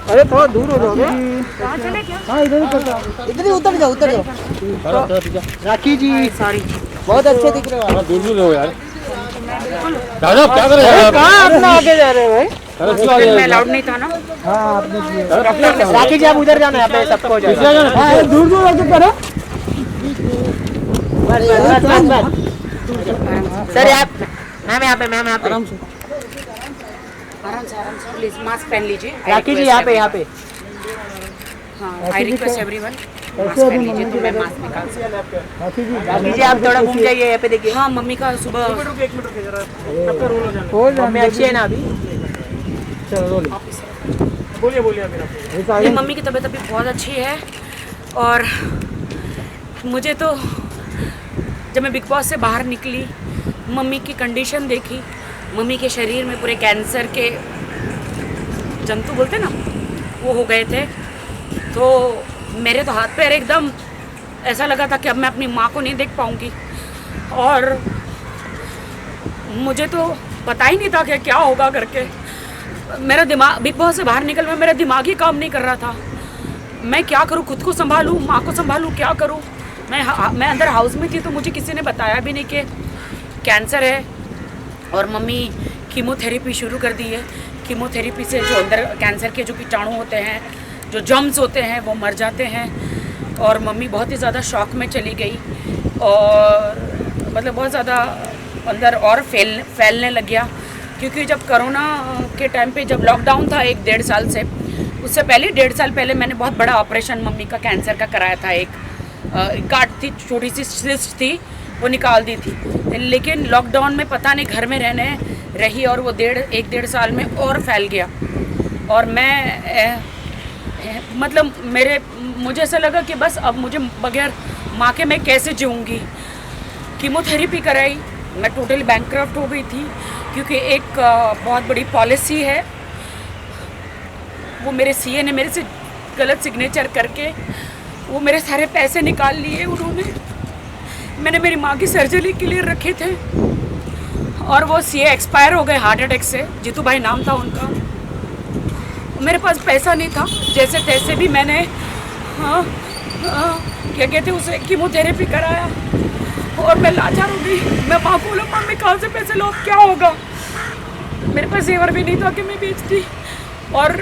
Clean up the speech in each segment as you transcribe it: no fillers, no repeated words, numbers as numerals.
अरे थोड़ा दूर हो जाओगे। कहाँ चले क्या? हाँ इधर ही करता, इधर ही उतर जाओ, उतर जाओ। राखी जी सॉरी, बहुत अच्छे दिख रहे हो आप। दूर दूर हो यार। दादा क्या कर रहे हैं? कहाँ अपना आगे जा रहे हो भाई? हॉस्पिटल में अलाउड नहीं था ना। हाँ आपने राखी जी आप उधर जाना है, यहाँ पे सबको जाना। हाँ दूर दूर होकर करो। बस सर आप मैम यहाँ पे, मैम यहाँ पे आराम से प्लीज मास्क पहन लीजिए। राखी जी यहाँ पे, यहाँ पे हाँ, आई रिक्वेस्ट एवरीवन मास्क पहन लीजिए तो मैं मास्क निकाल सकूँ। राखी जी आप थोड़ा घूम जाइए, यहाँ पे देखिए। हाँ, मम्मी का सुबह मम्मी अच्छी है ना अभी? चलो बोलिए बोलिए मेरी मम्मी की तबीयत अभी बहुत अच्छी है। और मुझे तो जब मैं बिग बॉस से बाहर निकली, मम्मी की कंडीशन देखी, मम्मी के शरीर में पूरे कैंसर के जंतु बोलते ना वो हो गए थे, तो मेरे तो हाथ पैर एकदम ऐसा लगा था कि अब मैं अपनी माँ को नहीं देख पाऊँगी। और मुझे तो पता ही नहीं था कि क्या होगा करके। मेरा दिमाग बिग बॉस से बाहर निकल में मेरा दिमाग ही काम नहीं कर रहा था। मैं क्या करूँ, खुद को संभालूँ, माँ को संभालूँ, क्या करूँ। मैं अंदर हाउस में थी तो मुझे किसी ने बताया भी नहीं कि कैंसर है। और मम्मी कीमोथेरेपी शुरू कर दी है। कीमोथेरेपी से जो अंदर कैंसर के जो कीटाणु होते हैं, जो जम्स होते हैं, वो मर जाते हैं। और मम्मी बहुत ही ज़्यादा शॉक में चली गई और मतलब बहुत ज़्यादा अंदर और फैलने लग गया। क्योंकि जब कोरोना के टाइम पे जब लॉकडाउन था 1-1.5 साल से, उससे पहले 1.5 साल पहले मैंने बहुत बड़ा ऑपरेशन मम्मी का कैंसर का कराया था। एक गांठ थी, छोटी सी सिस्ट थी, वो निकाल दी थी। लेकिन लॉकडाउन में पता नहीं घर में रहने रही और वो 1-1.5 साल में और फैल गया। और मैं मतलब मुझे ऐसा लगा कि बस अब मुझे बगैर माँ के मैं कैसे जीऊँगी। कीमोथेरेपी कराई, मैं टोटली बैंकक्रफ्ट हो गई थी। क्योंकि एक बहुत बड़ी पॉलिसी है, वो मेरे सीए ने मेरे से गलत सिग्नेचर करके वो मेरे सारे पैसे निकाल लिए उन्होंने। मैंने मेरी माँ की सर्जरी के लिए रखे थे और वो सीए एक्सपायर हो गए हार्ट अटैक से। जीतू भाई नाम था उनका। मेरे पास पैसा नहीं था, जैसे तैसे भी मैंने क्या कहते हैं उसे कीमोथेरेपी कराया। और मैं लाचार हो गई। मैं माँ को बोला मम्मी कहाँ से पैसे लो, क्या होगा। मेरे पास जेवर भी नहीं था कि मैं बेचती। और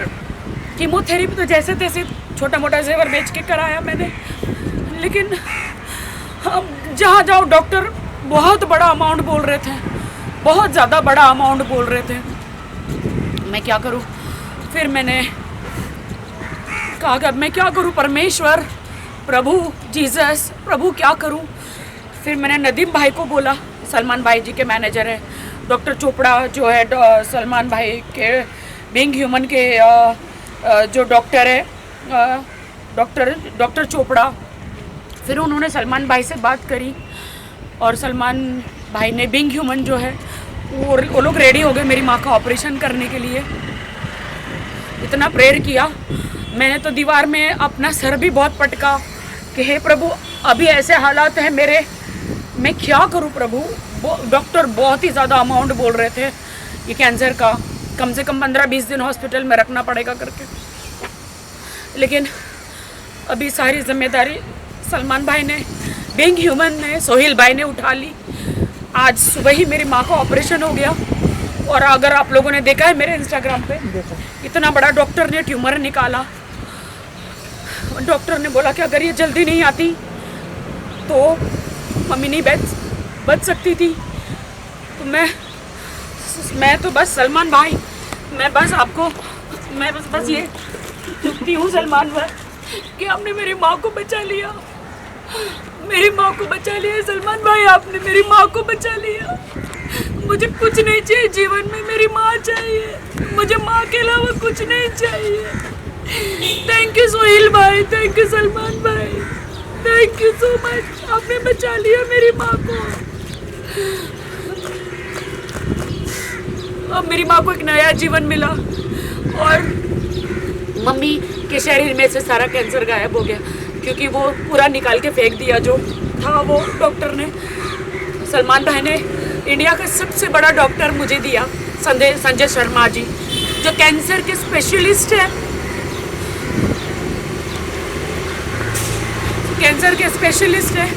कीमोथेरेपी तो जैसे तैसे छोटा मोटा जेवर बेच के कराया मैंने। लेकिन अब जहाँ जाओ डॉक्टर बहुत बड़ा अमाउंट बोल रहे थे, बहुत ज़्यादा बड़ा अमाउंट बोल रहे थे। मैं क्या करूँ। फिर मैंने कहा कि अब मैं क्या करूँ, परमेश्वर, प्रभु जीसस, प्रभु क्या करूँ। फिर मैंने नदीम भाई को बोला, सलमान भाई जी के मैनेजर है, डॉक्टर चोपड़ा जो है सलमान भाई के बीइंग ह्यूमन के जो डॉक्टर है, डॉक्टर चोपड़ा। फिर उन्होंने सलमान भाई से बात करी और सलमान भाई ने बीइंग ह्यूमन जो है वो लोग रेडी हो गए मेरी माँ का ऑपरेशन करने के लिए। इतना प्रेयर किया मैंने तो दीवार में अपना सर भी बहुत पटका कि हे प्रभु अभी ऐसे हालात हैं मेरे, मैं क्या करूं प्रभु। डॉक्टर बहुत ही ज़्यादा अमाउंट बोल रहे थे ये कैंसर का, कम से कम 15-20 दिन हॉस्पिटल में रखना पड़ेगा करके। लेकिन अभी सारी जिम्मेदारी सलमान भाई ने, बीइंग ह्यूमन ने, सोहेल भाई ने उठा ली। आज सुबह ही मेरी माँ का ऑपरेशन हो गया। और अगर आप लोगों ने देखा है मेरे इंस्टाग्राम पे, इतना बड़ा डॉक्टर ने ट्यूमर निकाला। डॉक्टर ने बोला कि अगर ये जल्दी नहीं आती तो मम्मी नहीं बच सकती थी। तो मैं तो बस सलमान भाई, मैं बस ये दुखती हूँ सलमान भाई कि आपने मेरी माँ को बचा लिया। मेरी माँ को बचा लिया सलमान भाई, आपने मेरी माँ को बचा लिया। मुझे कुछ नहीं चाहिए जीवन में, मेरी माँ चाहिए मुझे, माँ के अलावा कुछ नहीं चाहिए। थैंक यू सोहेल भाई, थैंक यू सलमान भाई, थैंक यू सो मच, आपने बचा लिया मेरी माँ को। अब मेरी माँ को एक नया जीवन मिला और मम्मी के शरीर में से सारा कैंसर गायब हो गया। क्योंकि वो पूरा निकाल के फेंक दिया जो था, वो डॉक्टर ने, सलमान भाई ने इंडिया का सबसे बड़ा डॉक्टर मुझे दिया, संजय शर्मा जी, जो कैंसर के स्पेशलिस्ट है। कैंसर के स्पेशलिस्ट हैं,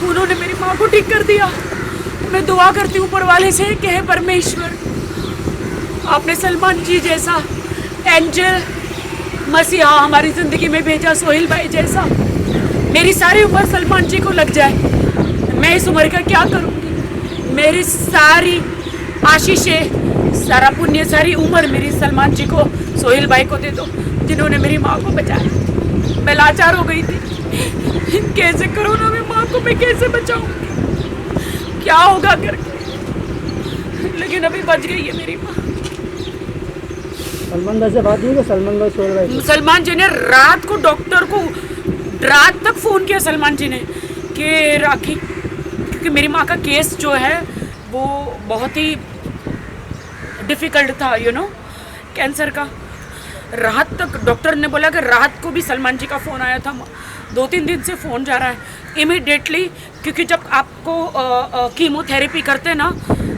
उन्होंने मेरी माँ को ठीक कर दिया। मैं दुआ करती हूँ ऊपर वाले से कि हे परमेश्वर, आपने सलमान जी जैसा एंजल मसीहा हमारी ज़िंदगी में भेजा, सोहेल भाई जैसा। मेरी सारी उम्र सलमान जी को लग जाए, मैं इस उम्र का क्या करूँगी। मेरी सारी आशीषें, सारा पुण्य, सारी उम्र मेरी सलमान जी को, सोहेल भाई को दे दो, जिन्होंने मेरी माँ को बचाया। मैं लाचार हो गई थी, कैसे कोरोना में माँ को मैं कैसे बचाऊंगी, क्या होगा करके, लेकिन अभी बच गई है मेरी माँ। सलमान भाई से बात हुई? सलमान भाई, सोहेल भाई, सलमान जी ने रात को डॉक्टर को रात तक फ़ोन किया सलमान जी ने कि राखी, क्योंकि मेरी माँ का केस जो है वो बहुत ही डिफ़िकल्ट था, कैंसर का। रात तक डॉक्टर ने बोला कि रात को भी सलमान जी का फ़ोन आया था, 2-3 दिन से फ़ोन जा रहा है इमीडिएटली, क्योंकि जब आपको कीमोथेरेपी करते हैं ना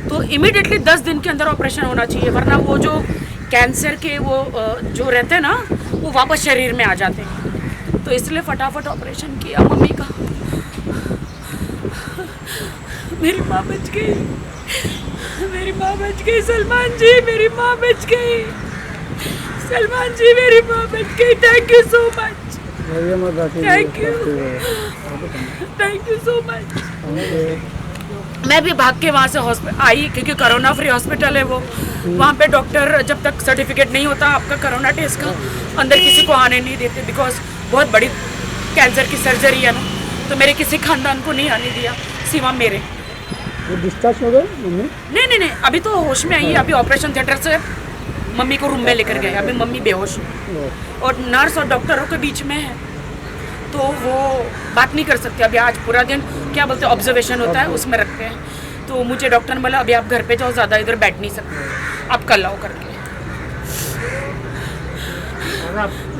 तो इमीडिएटली 10 दिन के अंदर ऑपरेशन होना चाहिए, वरना वो जो कैंसर के वो जो रहते हैं ना वो वापस शरीर में आ जाते हैं। तो इसलिए फटाफट ऑपरेशन किया मम्मी का। मेरी माँ बच गई, मेरी माँ बच गई। सलमान जी, मेरी माँ बच गई। सलमान जी, मेरी माँ बच गई। Thank you so much, thank you so much. मैं भी भाग के वहाँ से आई, क्योंकि कोरोना फ्री हॉस्पिटल है वो। वहाँ पे डॉक्टर जब तक सर्टिफिकेट नहीं होता आपका कोरोना टेस्ट का, अंदर किसी को आने नहीं देते, बिकॉज बहुत बड़ी कैंसर की सर्जरी है ना, तो मेरे किसी खानदान को नहीं आने दिया सिवा मेरे। वो डिस्चार्ज हो गए मम्मी? नहीं, अभी तो होश में आई है। अभी ऑपरेशन थिएटर से मम्मी को रूम में लेकर गए, अभी मम्मी बेहोश है और नर्स और डॉक्टरों के बीच में है, तो वो बात नहीं कर सकते। अभी आज पूरा दिन क्या बोलते हैं ऑब्जर्वेशन होता है, उसमें रखते हैं। तो मुझे डॉक्टर ने बोला अभी आप घर पे जाओ, ज़्यादा इधर बैठ नहीं सकते, आप कल आओ करके।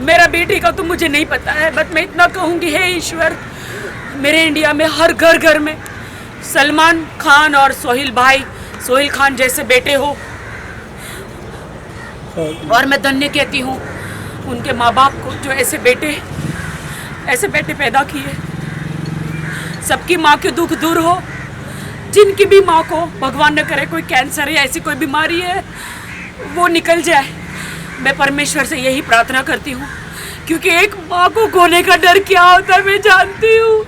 मेरा बेटी का तो मुझे नहीं पता है, बट मैं इतना कहूँगी, हे ईश्वर, मेरे इंडिया में हर घर में सलमान खान और सोहेल खान जैसे बेटे हो। और मैं धन्य कहती हूँ उनके माँ बाप को जो ऐसे बेटे पैदा किए। सबकी माँ के दुख दूर हो, जिनकी भी माँ को भगवान न करे कोई कैंसर या ऐसी कोई बीमारी है वो निकल जाए। मैं परमेश्वर से यही प्रार्थना करती हूँ, क्योंकि एक माँ को खोने का डर क्या होता है मैं जानती हूँ।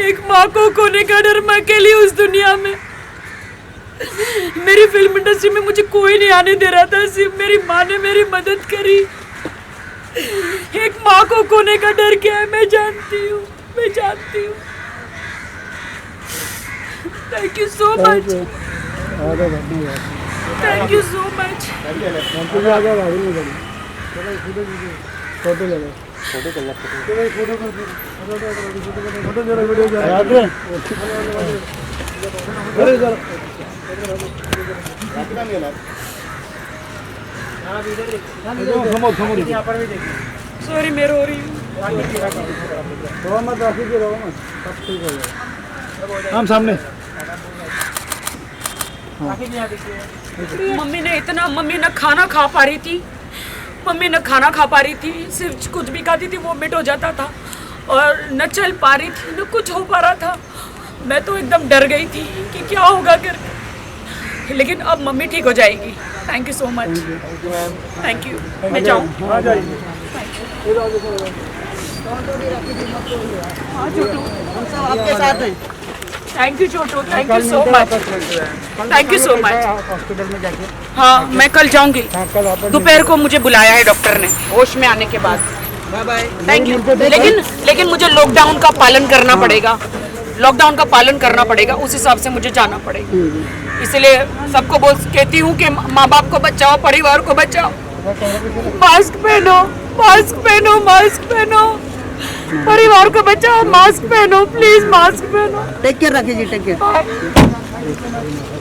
एक माँ को खोने का डर, मैं अकेली उस दुनिया में। मेरी फिल्म इंडस्ट्री में मुझे कोई नहीं आने दे रहा था, सिर्फ मेरी माँ ने मेरी मदद करी। एक माँ को खोने का डर क्या है मैं जानती हूँ। Thank you so much, thank you so much. Sorry, मैं रो रही हूँ। हम सामने मम्मी न खाना खा पा रही थी, सिर्फ कुछ भी खाती थी वोमिट हो जाता था, और न चल पा रही थी, न कुछ हो पा रहा था। मैं तो एकदम डर गई थी कि क्या होगा करके, लेकिन अब मम्मी ठीक हो जाएगी। Thank you so much, thank you. मैं जाऊँ? हाँ छोटू, आपके साथ हैं। Thank you Chhotu, thank you so much, thank you so much. Hospital में जाके, हाँ मैं कल जाऊँगी, दोपहर को मुझे बुलाया है डॉक्टर ने, होश में आने के बाद। Bye bye, thank you. लेकिन मुझे लॉकडाउन का पालन करना पड़ेगा, उस हिसाब से मुझे जाना पड़ेगा। इसलिए सबको कहती हूँ कि माँ बाप को बचाओ, परिवार को बचाओ, मास्क पहनो, परिवार को बचाओ, मास्क पहनो, प्लीज मास्क पहनो। टेक केयर, राखी जी, टेक केयर।